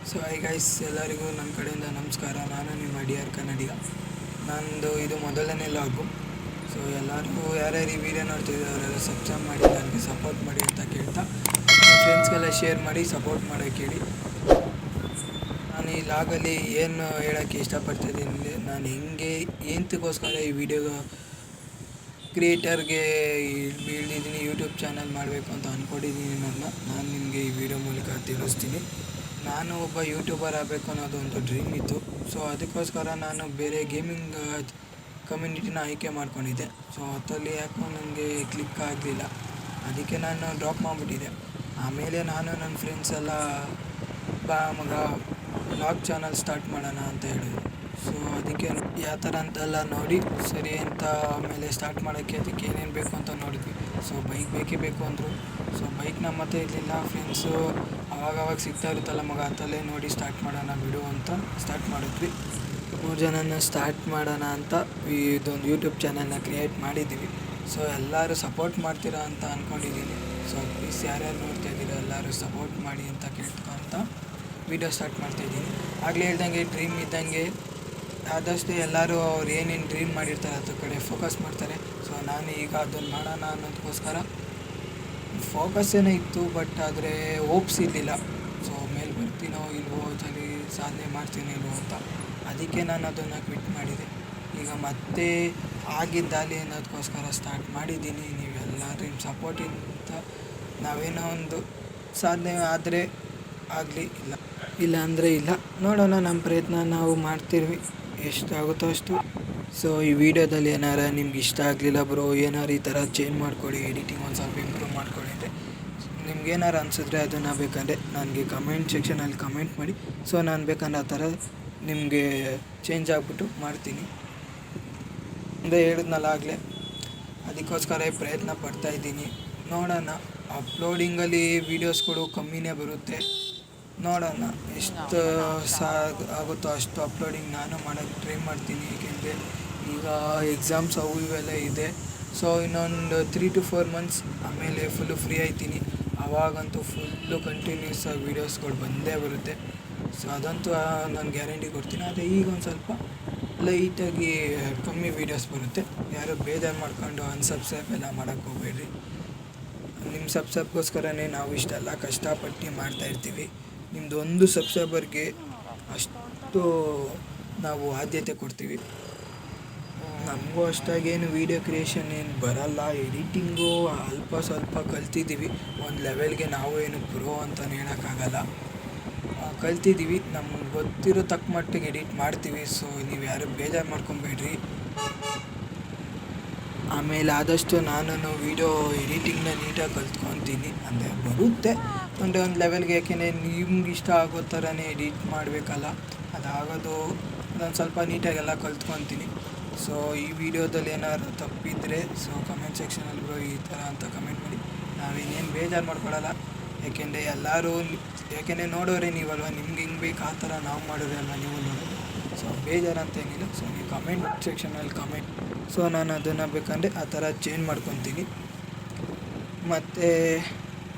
So I guys, ಎಲ್ಲರಿಗೂ ನನ್ನ ಕಡೆಯಿಂದ ನಮಸ್ಕಾರ. ನಾನು ನಿಮ್ಮ ಡಿಯರ್ ಕನ್ನಡಿಗ. ನಂದು ಇದು ಮೊದಲನೇ ಲಾಗು. ಸೊ ಎಲ್ಲರೂ ಯಾರ್ಯಾರು ಈ ವಿಡಿಯೋ ನೋಡ್ತಿದ್ದಾರೆ ಅವರೆಲ್ಲ ಸಬ್ಸ್ಕ್ರೈಬ್ ಮಾಡಿ ನನಗೆ ಸಪೋರ್ಟ್ ಮಾಡಿ ಅಂತ ಕೇಳ್ತಾ, ನಿಮ್ಮ ಫ್ರೆಂಡ್ಸ್ಗೆಲ್ಲ ಶೇರ್ ಮಾಡಿ ಸಪೋರ್ಟ್ ಮಾಡೋಕ್ಕೆ ಹೇಳಿ. ನಾನು ಈ ಲಾಗಲ್ಲಿ ಏನು ಹೇಳೋಕ್ಕೆ ಇಷ್ಟಪಡ್ತಾಯಿದ್ದೀನಿ ಅಂದರೆ, ನಾನು ಹೆಂಗೆ ಏನಕ್ಕೋಸ್ಕರ ಈ ವಿಡಿಯೋ ಕ್ರಿಯೇಟರ್ಗೆ ಬೀಳಿದ್ದೀನಿ, ಯೂಟ್ಯೂಬ್ ಚಾನಲ್ ಮಾಡಬೇಕು ಅಂತ ಅಂದ್ಕೊಂಡಿದ್ದೀನಿ. ನಾನು ನಿಮಗೆ ಈ ವಿಡಿಯೋ ಮೂಲಕ ತಿಳಿಸ್ತೀನಿ. ನಾನು ಒಬ್ಬ ಯೂಟ್ಯೂಬರ್ ಆಗಬೇಕು ಅನ್ನೋದು ಒಂದು ಡ್ರೀಮ್ ಇತ್ತು. ಸೊ ಅದಕ್ಕೋಸ್ಕರ ನಾನು ಬೇರೆ ಗೇಮಿಂಗ್ ಕಮ್ಯುನಿಟಿನ ಆಯ್ಕೆ ಮಾಡ್ಕೊಂಡಿದ್ದೆ. ಸೊ ಅದರಲ್ಲಿ ಯಾಕೋ ನನಗೆ ಕ್ಲಿಕ್ ಆಗಲಿಲ್ಲ, ಅದಕ್ಕೆ ನಾನು ಡ್ರಾಪ್ ಮಾಡಿಬಿಟ್ಟಿದ್ದೆ. ಆಮೇಲೆ ನಾನು ನನ್ನ ಫ್ರೆಂಡ್ಸ್ ಎಲ್ಲ ಬಾ ಮಗ ವ್ಲಾಗ್ ಚಾನಲ್ ಸ್ಟಾರ್ಟ್ ಮಾಡೋಣ ಅಂತ ಹೇಳಿದ್ರು. ಸೊ ಅದಕ್ಕೆ ಯಾವ ಥರ ಅಂತೆಲ್ಲ ನೋಡಿ ಸರಿ ಅಂತ ಆಮೇಲೆ ಸ್ಟಾರ್ಟ್ ಮಾಡೋಕ್ಕೆ ಅದಕ್ಕೆ ಏನೇನು ಬೇಕು ಅಂತ ನೋಡಿದ್ವಿ. ಸೊ ಬೈಕ್ ಬೇಕೇ ಬೇಕು ಅಂದರು. ಸೊ ಬೈಕ್ ನಮ್ಮ ಮತ್ತೆ ಇರಲಿಲ್ಲ. ಫ್ರೆಂಡ್ಸು ಅವಾಗವಾಗ ಸಿಗ್ತಾ ಇರುತ್ತಲ್ಲ ಮಗ, ಅಂತಲೇ ನೋಡಿ ಸ್ಟಾರ್ಟ್ ಮಾಡೋಣ ಬಿಡು ಅಂತ ಸ್ಟಾರ್ಟ್ ಮಾಡಿದ್ವಿ. 3 ಜನನ ಸ್ಟಾರ್ಟ್ ಮಾಡೋಣ ಅಂತ ಇದೊಂದು ಯೂಟ್ಯೂಬ್ ಚಾನಲ್ನ ಕ್ರಿಯೇಟ್ ಮಾಡಿದ್ದೀವಿ. ಸೊ ಎಲ್ಲರೂ ಸಪೋರ್ಟ್ ಮಾಡ್ತೀರಾ ಅಂತ ಅಂದ್ಕೊಂಡಿದ್ದೀನಿ. ಸೊ ಪ್ಲೀಸ್ ಯಾರ್ಯಾರು ನೋಡ್ತಾ ಇದ್ದೀರಾ ಎಲ್ಲರೂ ಸಪೋರ್ಟ್ ಮಾಡಿ ಅಂತ ಕೇಳ್ಕೊತ ವೀಡಿಯೋ ಸ್ಟಾರ್ಟ್ ಮಾಡ್ತಾಯಿದ್ದೀನಿ. ಆಗಲೇ ಹೇಳ್ದಂಗೆ ಡ್ರೀಮ್ ಇದ್ದಂಗೆ ಆದಷ್ಟು ಎಲ್ಲರೂ ಅವ್ರು ಏನೇನು ಡ್ರೀಮ್ ಮಾಡಿರ್ತಾರೆ ಅದ್ರ ಕಡೆ ಫೋಕಸ್ ಮಾಡ್ತಾರೆ. ಸೊ ನಾನು ಈಗ ಅದನ್ನು ಮಾಡೋಣ ಅನ್ನೋದಕ್ಕೋಸ್ಕರ ಫೋಕಸ್ ಏನೋ ಇತ್ತು, ಬಟ್ ಆದರೆ ಹೋಪ್ಸ್ ಇರಲಿಲ್ಲ. ಸೊ ಮೇಲೆ ಬರ್ತೀನೋ ಇಲ್ವೋ, ಅದರಲ್ಲಿ ಸಾಧನೆ ಮಾಡ್ತೀನೋ ಇಲ್ವೋ ಅಂತ. ಅದಕ್ಕೆ ನಾನು ಅದನ್ನು ಕ್ವಿಟ್ ಮಾಡಿದೆ. ಈಗ ಮತ್ತೆ ಆಗಿದ್ದಾಲಿ ಅನ್ನೋದಕ್ಕೋಸ್ಕರ ಸ್ಟಾರ್ಟ್ ಮಾಡಿದ್ದೀನಿ. ನೀವೆಲ್ಲರೂ ನಿಮ್ಮ ಸಪೋರ್ಟಿಂದ ನಾವೇನೋ ಒಂದು ಸಾಧನೆ ಆದರೆ ಆಗಲಿ, ಇಲ್ಲ ಅಂದರೆ ಇಲ್ಲ. ನೋಡೋಣ, ನಮ್ಮ ಪ್ರಯತ್ನ ನಾವು ಮಾಡ್ತಿರ್ವಿ, ಎಷ್ಟಾಗುತ್ತೋ ಅಷ್ಟು. ಸೊ ಈ ವಿಡಿಯೋದಲ್ಲಿ ಏನಾರ ನಿಮ್ಗೆ ಇಷ್ಟ ಆಗಲಿಲ್ಲ ಬ್ರೋ, ಏನಾರು ಈ ಥರ ಚೇಂಜ್ ಮಾಡ್ಕೊಳ್ಳಿ, ಎಡಿಟಿಂಗ್ ಒಂದು ಸ್ವಲ್ಪ ಇಂಪ್ರೂವ್ ಮಾಡ್ಕೊಳ್ಳಿ ಅಂದರೆ ನಿಮ್ಗೇನಾರು ಅನಿಸಿದ್ರೆ ಅದನ್ನು ಬೇಕಂದರೆ ನನಗೆ ಕಮೆಂಟ್ ಸೆಕ್ಷನಲ್ಲಿ ಕಮೆಂಟ್ ಮಾಡಿ. ಸೊ ನಾನು ಬೇಕಂದ್ರೆ ಆ ಥರ ನಿಮಗೆ ಚೇಂಜ್ ಆಗಿಬಿಟ್ಟು ಮಾಡ್ತೀನಿ ಅಂದರೆ ಹೇಳಿದ್ನಲ್ಲ ಆಗಲೇ. ಅದಕ್ಕೋಸ್ಕರ ಪ್ರಯತ್ನ ಪಡ್ತಾಯಿದ್ದೀನಿ. ನೋಡೋಣ, ಅಪ್ಲೋಡಿಂಗಲ್ಲಿ ವೀಡಿಯೋಸ್ಗಳು ಕಮ್ಮಿನೇ ಬರುತ್ತೆ. ನೋಡೋಣ ಎಷ್ಟು ಆಗುತ್ತೋ ಅಷ್ಟು ಅಪ್ಲೋಡಿಂಗ್ ನಾನು ಮಾಡೋಕ್ಕೆ ಟ್ರೈ ಮಾಡ್ತೀನಿ. ಏಕೆಂದರೆ ಈಗ ಎಕ್ಸಾಮ್ಸ್ ಅವು ಇವೆಲ್ಲ ಇದೆ. ಸೊ ಇನ್ನೊಂದು 3 to 4 months ಆಮೇಲೆ ಫುಲ್ಲು ಫ್ರೀ ಆಯ್ತೀನಿ. ಆವಾಗಂತೂ ಫುಲ್ಲು ಕಂಟಿನ್ಯೂಸ್ ಆಗಿ ವೀಡಿಯೋಸ್ಗಳು ಬಂದೇ ಬರುತ್ತೆ. ಸೊ ಅದಂತೂ ನಾನು ಗ್ಯಾರಂಟಿ ಕೊಡ್ತೀನಿ. ಆದರೆ ಈಗ ಒಂದು ಸ್ವಲ್ಪ ಲೈಟಾಗಿ ಕಮ್ಮಿ ವೀಡಿಯೋಸ್ ಬರುತ್ತೆ. ಯಾರು ಬೇಜಾರು ಮಾಡ್ಕೊಂಡು ಅನ್ಸಬ್ಸ್ಕ್ರೈಬ್ ಎಲ್ಲ ಮಾಡೋಕ್ಕೆ ಹೋಗಬೇಡ್ರಿ. ನಿಮ್ಮ ಸಬ್ಸ್ಕ್ರೈಬ್ಗೋಸ್ಕರನೇ ನಾವು ಇಷ್ಟೆಲ್ಲ ಕಷ್ಟಪಟ್ಟು ಮಾಡ್ತಾಯಿರ್ತೀವಿ. ನಿಮ್ಮದು ಒಂದು ಸಬ್ಸ್ಕ್ರೈಬರ್ಗೆ ಅಷ್ಟು ನಾವು ಆದ್ಯತೆ ಕೊಡ್ತೀವಿ. ನಮಗೂ ಅಷ್ಟಾಗೇನು ವೀಡಿಯೋ ಕ್ರಿಯೇಷನ್ ಏನು ಬರಲ್ಲ, ಎಡಿಟಿಂಗು ಅಲ್ಪ ಸ್ವಲ್ಪ ಕಲ್ತಿದ್ದೀವಿ. ಒಂದು ಲೆವೆಲ್ಗೆ ನಾವು ಏನು ಪ್ರೋ ಅಂತಲೇ ಹೇಳೋಕ್ಕಾಗಲ್ಲ, ಕಲ್ತಿದ್ದೀವಿ. ನಮ್ಗೆ ಗೊತ್ತಿರೋ ತಕ್ಕ ಮಟ್ಟಿಗೆ ಎಡಿಟ್ ಮಾಡ್ತೀವಿ. ಸೊ ನೀವು ಯಾರು ಬೇಜಾರು ಮಾಡ್ಕೊಬೇಡ್ರಿ. ಆಮೇಲೆ ಆದಷ್ಟು ನಾನು ವೀಡಿಯೋ ಎಡಿಟಿಂಗ್ನ ನೀಟಾಗಿ ಕಲ್ತ್ಕೊತೀನಿ. ಅಂದರೆ ಬರುತ್ತೆ ಅಂದರೆ ಒಂದು ಲೆವೆಲ್ಗೆ, ಯಾಕೆಂದರೆ ನಿಮ್ಗೆ ಇಷ್ಟ ಆಗೋ ಥರನೇ ಎಡಿಟ್ ಮಾಡಬೇಕಲ್ಲ, ಅದಾಗೋದು ಅದೊಂದು ಸ್ವಲ್ಪ ನೀಟಾಗೆಲ್ಲ ಕಲ್ತ್ಕೊತೀನಿ. ಸೊ ಈ ವಿಡಿಯೋದಲ್ಲಿ ಏನಾದ್ರು ತಪ್ಪಿದರೆ ಸೊ ಕಮೆಂಟ್ ಸೆಕ್ಷನಲ್ಲಿ ಬ್ರೋ ಈ ಥರ ಅಂತ ಕಮೆಂಟ್ ಮಾಡಿ. ನಾವೇನೇನು ಬೇಜಾರು ಮಾಡ್ಕೊಳ್ಳಲ್ಲ, ಯಾಕೆಂದರೆ ನೋಡೋರೆ ನೀವಲ್ವ, ನಿಮ್ಗೆ ಹೆಂಗೆ ಬೇಕು ಆ ಥರ ನಾವು ಮಾಡೋರೆ ಅಲ್ವ ನೀವು ನೋಡೋದು. ಸೊ ಬೇಜಾರು ಅಂತ ಏನಿಲ್ಲ. ಸೊ ನೀವು ಕಮೆಂಟ್ ಸೆಕ್ಷನಲ್ಲಿ ಕಮೆಂಟ್. ಸೊ ನಾನು ಅದನ್ನು ಬೇಕಂದರೆ ಆ ಥರ ಚೇಂಜ್ ಮಾಡ್ಕೊತೀನಿ. ಮತ್ತು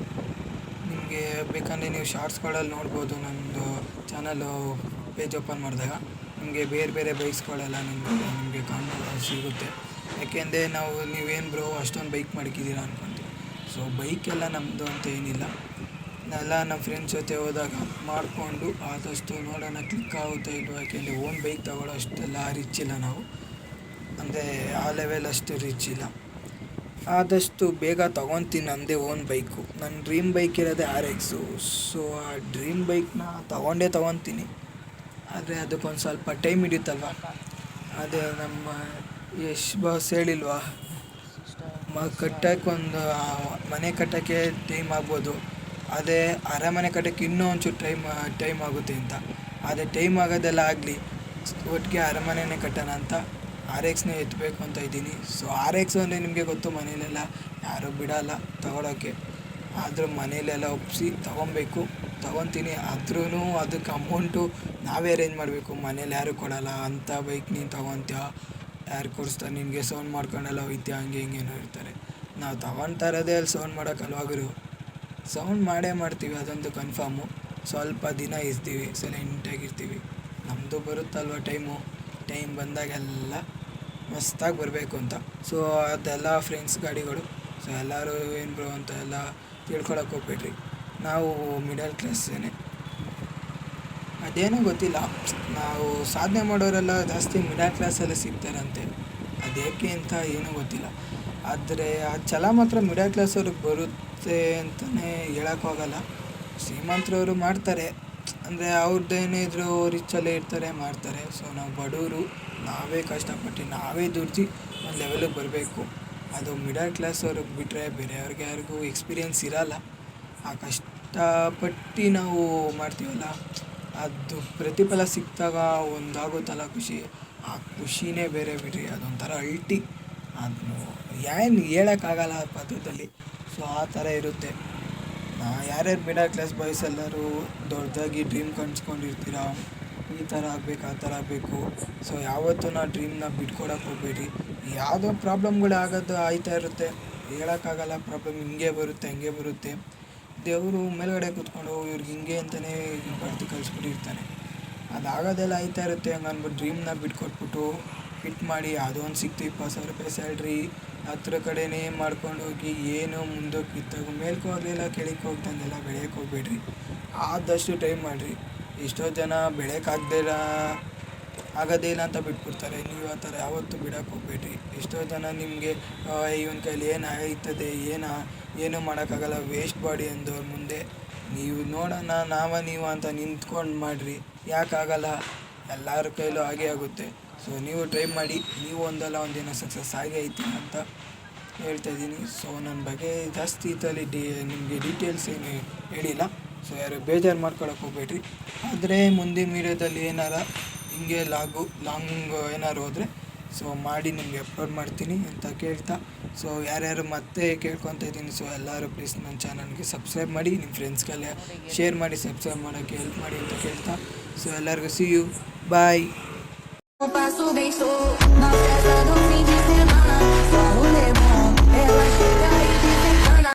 ನಿಮಗೆ ಬೇಕಂದರೆ ನೀವು ಶಾರ್ಟ್ಸ್ಗಳಲ್ಲಿ ನೋಡ್ಬೋದು. ನಮ್ಮದು ಚಾನಲು ಪೇಜ್ ಓಪನ್ ಮಾಡಿದಾಗ ನಿಮಗೆ ಬೇರೆ ಬೇರೆ ಬೈಕ್ಸ್ಗಳೆಲ್ಲ ನಿಮಗೆ ಕಾಣೋದು ಸಿಗುತ್ತೆ. ಯಾಕೆಂದರೆ ನೀವೇನು ಬ್ರೋ ಅಷ್ಟೊಂದು ಬೈಕ್ ಮಾಡ್ಕಿದ್ದೀರಾ ಅಂದ್ಕೊತೀವಿ. ಸೊ ಬೈಕೆಲ್ಲ ನಮ್ಮದು ಅಂತ ಏನಿಲ್ಲ, ಎಲ್ಲ ನಮ್ಮ ಫ್ರೆಂಡ್ಸ್ ಜೊತೆ ಹೋದಾಗ ಮಾಡಿಕೊಂಡು ಆದಷ್ಟು ನೋಡೋಣ ಕ್ಲಿಕ್ ಆಗುತ್ತೆ ಇಲ್ವೋ. ಯಾಕೆಂದರೆ ಓನ್ ಬೈಕ್ ತಗೊಳ್ಳೋ ಅಷ್ಟೆಲ್ಲ ರಿಚ್ ಇಲ್ಲ ನಾವು, ಅಂದರೆ ಆ ಲೆವೆಲ್ ಅಷ್ಟು ರಿಚ್ ಇಲ್ಲ. ಆದಷ್ಟು ಬೇಗ ತೊಗೊತೀನಿ ನನ್ನದೇ ಓನ್ ಬೈಕು. ನನ್ನ ಡ್ರೀಮ್ ಬೈಕ್ ಇರೋದೇ RX. ಸೊ ಆ ಡ್ರೀಮ್ ಬೈಕ್ನ ತೊಗೊತೀನಿ. ಆದರೆ ಅದಕ್ಕೊಂದು ಸ್ವಲ್ಪ ಟೈಮ್ ಹಿಡಿಯುತ್ತಲ್ವ. ಅದೇ ನಮ್ಮ ಯಶ್ ಬಾಸ್ ಹೇಳಿಲ್ವಾ, ಕಟ್ಟೋಕ್ಕೆ ಒಂದು ಮನೆ ಕಟ್ಟೋಕ್ಕೆ ಟೈಮ್ ಆಗ್ಬೋದು, ಅದೇ ಅರಮನೆ ಕಟ್ಟೋಕ್ಕೆ ಇನ್ನೂ ಒಂಚೂರು ಟೈಮ್ ಆಗುತ್ತೆ ಅಂತ. ಅದೇ ಟೈಮ್ ಆಗೋದೆಲ್ಲ ಆಗಲಿ, ಒಟ್ಟಿಗೆ ಅರಮನೆನೇ ಕಟ್ಟೋಣ ಅಂತ RXನೇ ಎತ್ತಬೇಕು ಅಂತ ಇದ್ದೀನಿ. ಸೊ RX ಅಂದರೆ ನಿಮಗೆ ಗೊತ್ತು, ಮನೇಲೆಲ್ಲ ಯಾರೂ ಬಿಡೋಲ್ಲ ತೊಗೊಳೋಕ್ಕೆ. ಆದರೂ ಮನೇಲೆಲ್ಲ ಒಪ್ಪಿಸಿ ತೊಗೊತೀನಿ. ಆದ್ರೂ ಅದಕ್ಕೆ ಅಮೌಂಟು ನಾವೇ ಅರೇಂಜ್ ಮಾಡಬೇಕು. ಮನೇಲಿ ಯಾರೂ ಕೊಡೋಲ್ಲ. ಅಂಥ ಬೈಕ್ ನೀನು ತೊಗೊತೀಯ, ಯಾರು ಕೊಡಿಸ್ತಾರೆ ನಿನಗೆ, ಸೌಂಡ್ ಮಾಡ್ಕೊಂಡೆಲ್ಲ ಹೋಗ್ತೀಯ, ಹಂಗೆ ಹಿಂಗೇನೋ ಇರ್ತಾರೆ. ನಾವು ತೊಗೊತಾ ಇರೋದೇ ಅಲ್ಲಿ ಸೌಂಡ್ ಮಾಡೋಕ್ಕಲ್ವಾಗರು, ಸೌಂಡ್ ಮಾಡೇ ಮಾಡ್ತೀವಿ, ಅದಂತೂ ಕನ್ಫರ್ಮು. ಸ್ವಲ್ಪ ದಿನ ಇರ್ತೀವಿ, ಸೈಲೆಂಟಾಗಿರ್ತೀವಿ. ನಮ್ಮದು ಬರುತ್ತಲ್ವ ಟೈಮ್ ಬಂದಾಗೆಲ್ಲ ಮಸ್ತಾಗಿ ಬರಬೇಕು ಅಂತ. ಸೊ ಅದೆಲ್ಲ ಫ್ರೆಂಡ್ಸ್ ಗಾಡಿಗಳು. ಸೊ ಎಲ್ಲರೂ ಏನು ಬ್ರೋ ಅಂತ ಎಲ್ಲ ತಿಳ್ಕೊಳಕ್ಕೆ ಹೋಗ್ಬೇಡ್ರಿ. ನಾವು ಮಿಡಲ್ ಕ್ಲಾಸೇನೆ. ಅದೇನೋ ಗೊತ್ತಿಲ್ಲ, ನಾವು ಸಾಧನೆ ಮಾಡೋರೆಲ್ಲ ಜಾಸ್ತಿ ಮಿಡಲ್ ಕ್ಲಾಸಲ್ಲಿ ಸಿಗ್ತಾರಂತೆ. ಅದೇಕೆ ಅಂತ ಏನೂ ಗೊತ್ತಿಲ್ಲ. ಆದರೆ ಆ ಛಲ ಮಾತ್ರ ಮಿಡಲ್ ಕ್ಲಾಸವ್ರಿಗೆ ಬರುತ್ತೆ ಅಂತಲೇ ಹೇಳೋಕ್ಕಾಗಲ್ಲ. ಶ್ರೀಮಂತರವರು ಮಾಡ್ತಾರೆ, ಅಂದರೆ ಅವ್ರದ್ದೇನೇ ಇದ್ದರೂ ರಿಚ್ಚಲ್ಲೇ ಇರ್ತಾರೆ, ಮಾಡ್ತಾರೆ. ಸೊ ನಾವು ಬಡವರು, ನಾವೇ ಕಷ್ಟಪಟ್ಟು ನಾವೇ ದುಡ್ದು ಒಂದು ಲೆವೆಲಿಗೆ ಬರಬೇಕು. ಅದು ಮಿಡಲ್ ಕ್ಲಾಸ್ ಅವ್ರಿಗೆ ಬಿಟ್ಟರೆ ಬೇರೆಯವ್ರಿಗೆ ಯಾರಿಗೂ ಎಕ್ಸ್ಪೀರಿಯೆನ್ಸ್ ಇರೋಲ್ಲ. ಆ ಕಷ್ಟಪಟ್ಟು ನಾವು ಮಾಡ್ತೀವಲ್ಲ, ಅದು ಪ್ರತಿಫಲ ಸಿಕ್ಕಿದಾಗ ಒಂದಾಗುತ್ತಲ್ಲ ಖುಷಿ, ಆ ಖುಷಿನೇ ಬೇರೆ ಬಿಡ್ರಿ. ಅದೊಂಥರ ಅಲ್ಟಿ, ಅದು ಏನು ಹೇಳೋಕ್ಕಾಗಲ್ಲ ಆ ಪದದಲ್ಲಿ. ಸೊ ಆ ಥರ ಇರುತ್ತೆ. ಯಾರ್ಯಾರು ಮಿಡಲ್ ಕ್ಲಾಸ್ ಬಾಯ್ಸ್ ಎಲ್ಲರೂ ದೊಡ್ಡದಾಗಿ ಡ್ರೀಮ್ ಕನ್ಸ್ಕೊಂಡಿರ್ತೀರ, ಈ ಥರ ಆಗಬೇಕು, ಆ ಥರ ಆಗಬೇಕು. ಸೊ ಯಾವತ್ತೂ ಡ್ರೀಮ್ನ ಬಿಟ್ಕೊಡಕ್ಕೆ ಹೋಗ್ಬೇಡ್ರಿ. ಯಾವುದೋ ಪ್ರಾಬ್ಲಮ್ಗಳು ಆಯ್ತಾ ಇರುತ್ತೆ, ಹೇಳೋಕ್ಕಾಗಲ್ಲ. ಪ್ರಾಬ್ಲಮ್ ಹಿಂಗೆ ಬರುತ್ತೆ ಹಂಗೆ ಬರುತ್ತೆ. ದೇವರು ಮೇಲ್ಗಡೆ ಕೂತ್ಕೊಂಡು ಇವ್ರಿಗೆ ಹಿಂಗೆ ಅಂತಲೇ ಬರ್ದು ಕಳಿಸ್ಬಿಟ್ಟಿರ್ತಾನೆ. ಅದಾಗೋದೆಲ್ಲ ಆಯ್ತಾ ಇರುತ್ತೆ. ಹಂಗೆ ಅಂದ್ಬಿಟ್ಟು ಡ್ರೀಮ್ನ ಬಿಟ್ಕೊಟ್ಬಿಟ್ಟು ಫಿಟ್ ಮಾಡಿ ಯಾವುದೋ ಒಂದು ಸಿಕ್ತು 20,000 ರೂಪಾಯಿ ಸ್ಯಾಲ್ರಿ, ಹತ್ರ ಕಡೆನೇ ಮಾಡ್ಕೊಂಡು ಹೋಗಿ ಏನೋ ಮುಂದಕ್ಕೆ ಬಿತ್ತಾಗ ಮೇಲ್ಕೆ ಹೋಗಲಿಲ್ಲ ಕೆಳಕ್ಕೆ ಹೋಗ್ದಂಗೆಲ್ಲ ಬೆಳೆಯೋಕ್ಕೆ ಹೋಗ್ಬೇಡ್ರಿ. ಆದಷ್ಟು ಟ್ರೈ ಮಾಡಿರಿ. ಎಷ್ಟೋ ಜನ ಆಗೋದೇ ಇಲ್ಲ ಅಂತ ಬಿಟ್ಬಿಡ್ತಾರೆ. ನೀವು ಆ ಥರ ಯಾವತ್ತೂ ಬಿಡೋಕ್ಕೆ ಹೋಗ್ಬೇಡ್ರಿ. ಎಷ್ಟೋ ಜನ ನಿಮಗೆ ಇವನ ಕೈಲಿ ಏನು ಆಯ್ತದೆ, ಏನೂ ಮಾಡೋಕ್ಕಾಗಲ್ಲ, ವೇಸ್ಟ್ ಬಾಡಿ ಅಂದವ್ರ ಮುಂದೆ ನೀವು ನೋಡೋಣ ನೀವು ಅಂತ ನಿಂತ್ಕೊಂಡು ಮಾಡಿರಿ. ಯಾಕಾಗಲ್ಲ, ಎಲ್ಲರ ಕೈಲೂ ಹಾಗೇ ಆಗುತ್ತೆ. ಸೊ ನೀವು ಟ್ರೈ ಮಾಡಿ, ನೀವು ಒಂದಲ್ಲ ಒಂದಿನ ಸಕ್ಸಸ್ ಆಗೇ ಐತಿ ಅಂತ ಹೇಳ್ತಾಯಿದ್ದೀನಿ. ಸೊ ನನ್ನ ಬಗ್ಗೆ ಜಾಸ್ತಿ ನಿಮಗೆ ಡೀಟೇಲ್ಸ್ ಏನು ಹೇಳಿಲ್ಲ. ಸೊ ಯಾರು ಬೇಜಾರು ಮಾಡ್ಕೊಳಕ್ಕೆ ಹೋಗ್ಬೇಡ್ರಿ. ಆದರೆ ಮುಂದಿನ ವೀಡಿಯೋದಲ್ಲಿ ಹಿಂಗೆ ಲಾಂಗ್ ಏನಾರು ಹೋದರೆ ಸೊ ಮಾಡಿ ನಿಮಗೆ ಅಪ್ಲೋಡ್ ಮಾಡ್ತೀನಿ ಅಂತ ಕೇಳ್ತಾ, ಸೊ ಯಾರ್ಯಾರು ಮತ್ತೆ ಕೇಳ್ಕೊತಾ ಇದ್ದೀನಿ. ಸೊ ಎಲ್ಲರೂ ಪ್ಲೀಸ್ ನನ್ನ ಚಾನಲ್ಗೆ ಸಬ್ಸ್ಕ್ರೈಬ್ ಮಾಡಿ, ನಿಮ್ಮ ಫ್ರೆಂಡ್ಸ್ಗೆಲ್ಲ ಶೇರ್ ಮಾಡಿ, ಸಬ್ಸ್ಕ್ರೈಬ್ ಮಾಡೋಕ್ಕೆ ಹೆಲ್ಪ್ ಮಾಡಿ ಅಂತ ಕೇಳ್ತಾ, ಸೊ ಎಲ್ಲರಿಗೂ ಸಿ ಯು, ಬಾಯ್.